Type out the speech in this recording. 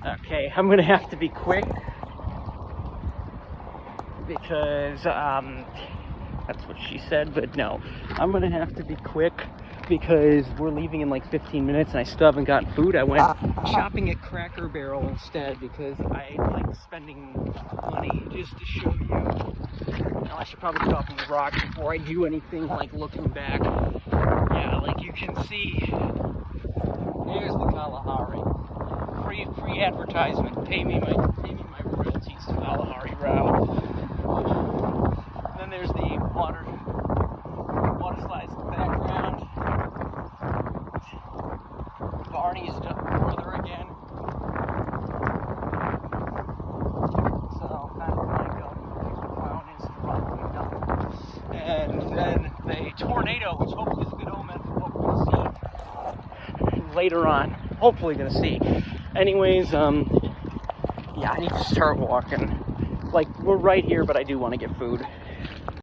Okay, I'm gonna have to be quick because that's what she said, but no, I'm gonna have to be quick because we're leaving in like 15 minutes and I still haven't gotten food. I went shopping at Cracker Barrel instead because I like spending money. Just to show you, now I should probably get off the rock before I do anything like looking back. Yeah, like you can see, there's the Kalahari. Free advertisement. Pay me my royalties to Kalahari Row. Then there's the water slides in the background. Barney's further again. So kind of like a clown is following up. And then the tornado, which hopefully is a good omen for what we'll see later on. Hopefully gonna see. Anyways, yeah, I need to start walking. Like, we're right here, but I do want to get food.